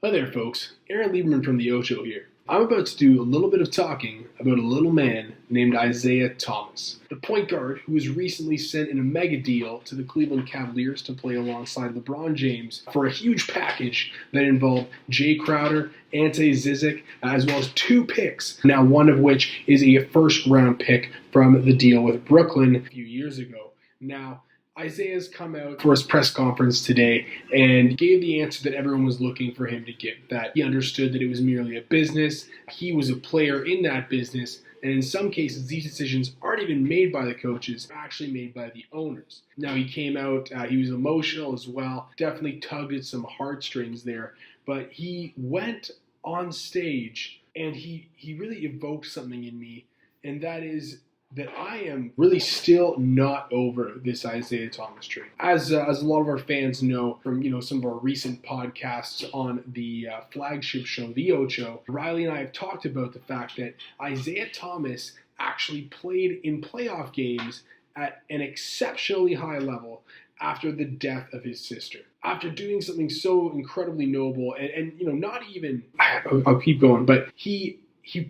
Hi there, folks. Aaron Lieberman from the Ocho here. I'm about to do a little bit of talking about a little man named Isaiah Thomas, the point guard who was recently sent in a mega deal to the Cleveland Cavaliers to play alongside LeBron James for a huge package that involved Jay Crowder, Ante Zizic, as well as 2 picks, now one of which is a first-round pick from the deal with Brooklyn a few years ago. Now, Isaiah's come out for his press conference today and gave the answer that everyone was looking for him to give, that he understood that it was merely a business, he was a player in that business, and in some cases these decisions aren't even made by the coaches, they're actually made by the owners. Now he came out, he was emotional as well, definitely tugged at some heartstrings there, but he went on stage and he really evoked something in me, and that is that I am really still not over this Isaiah Thomas trade. As a lot of our fans know from some of our recent podcasts on the flagship show, The Ocho, Riley and I have talked about the fact that Isaiah Thomas actually played in playoff games at an exceptionally high level after the death of his sister. After doing something so incredibly noble and not even, I'll keep going, but he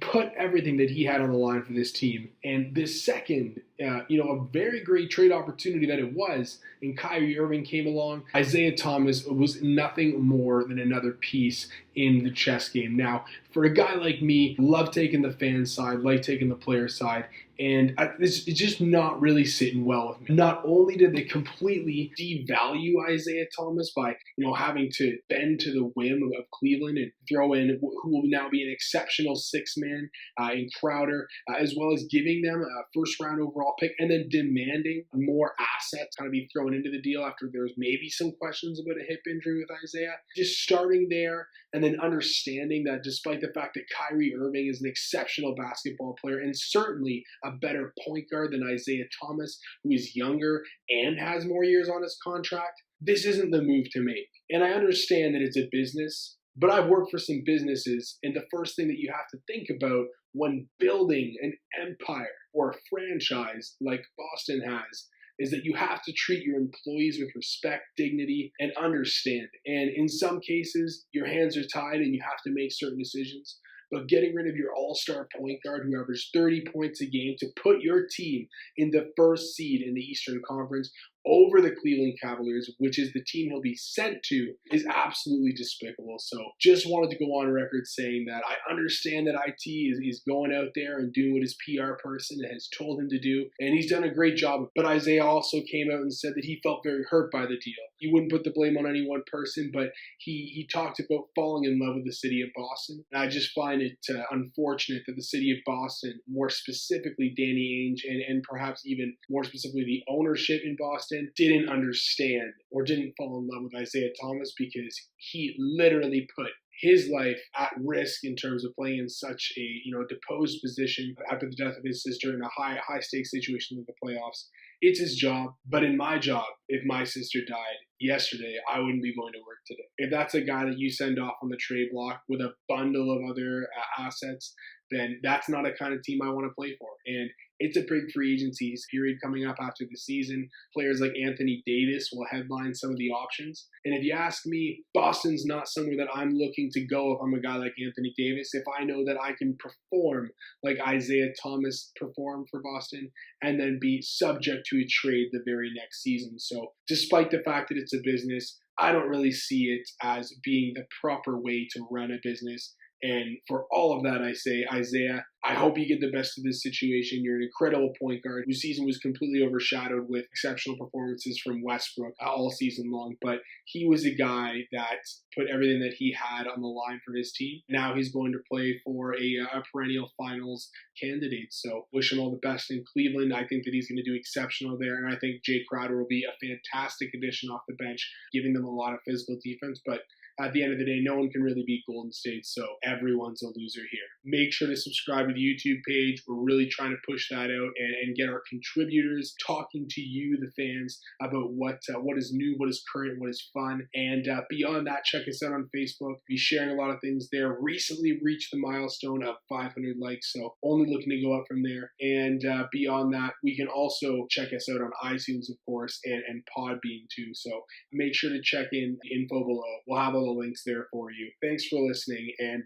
put everything that he had on the line for this team. And this second, a very great trade opportunity that it was, and Kyrie Irving came along, Isaiah Thomas was nothing more than another piece in the chess game. Now, for a guy like me, love taking the fan side, like taking the player side, and it's just not really sitting well with me. Not only did they completely devalue Isaiah Thomas by having to bend to the whim of Cleveland and throw in who will now be an exceptional 6-man in Crowder, as well as giving them a first-round overall pick, and then demanding more assets kind of be thrown into the deal after there was maybe some questions about a hip injury with Isaiah. Just starting there and then understanding that despite the fact that Kyrie Irving is an exceptional basketball player and certainly a better point guard than Isaiah Thomas, who is younger and has more years on his contract, this isn't the move to make. And I understand that it's a business, but I've worked for some businesses, and the first thing that you have to think about when building an empire or a franchise like Boston has is that you have to treat your employees with respect, dignity, and understanding. And in some cases, your hands are tied and you have to make certain decisions. But getting rid of your all-star point guard who averages 30 points a game to put your team in the first seed in the Eastern Conference over the Cleveland Cavaliers, which is the team he'll be sent to, is absolutely despicable. So just wanted to go on record saying that I understand that IT is going out there and doing what his PR person has told him to do, and he's done a great job. But Isaiah also came out and said that he felt very hurt by the deal. He wouldn't put the blame on any one person, but he talked about falling in love with the city of Boston. And I just find it unfortunate that the city of Boston, more specifically Danny Ainge, and perhaps even more specifically the ownership in Boston, didn't understand or didn't fall in love with Isaiah Thomas, because he literally put his life at risk in terms of playing in such a deposed position after the death of his sister in a high stakes situation in the playoffs. It's his job, but in my job, if my sister died yesterday, I wouldn't be going to work today. If that's a guy that you send off on the trade block with a bundle of other assets, then that's not a kind of team I want to play for. And it's a big free agency period coming up after the season. Players like Anthony Davis will headline some of the options. And if you ask me, Boston's not somewhere that I'm looking to go if I'm a guy like Anthony Davis, if I know that I can perform like Isaiah Thomas performed for Boston and then be subject to a trade the very next season. So despite the fact that it's a business, I don't really see it as being the proper way to run a business. And for all of that, I say, Isaiah, I hope you get the best of this situation. You're an incredible point guard whose season was completely overshadowed with exceptional performances from Westbrook all season long. But he was a guy that put everything that he had on the line for his team. Now he's going to play for a perennial finals candidate. So wish him all the best in Cleveland. I think that he's going to do exceptional there. And I think Jay Crowder will be a fantastic addition off the bench, giving them a lot of physical defense. But at the end of the day, no one can really beat Golden State, so everyone's a loser here. Make sure to subscribe to the YouTube page. We're really trying to push that out and get our contributors talking to you, the fans, about what is new, what is current, what is fun. And beyond that, check us out on Facebook. Be sharing a lot of things there. Recently reached the milestone of 500 likes, so only looking to go up from there. And beyond that, we can also check us out on iTunes, of course, and Podbean too. So make sure to check in the info below. We'll have all the links there for you. Thanks for listening. And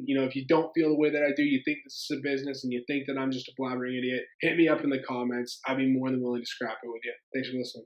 if you don't feel the way that I do, you think this is a business and you think that I'm just a blabbering idiot, hit me up in the comments. I'd be more than willing to scrap it with you. Thanks for listening.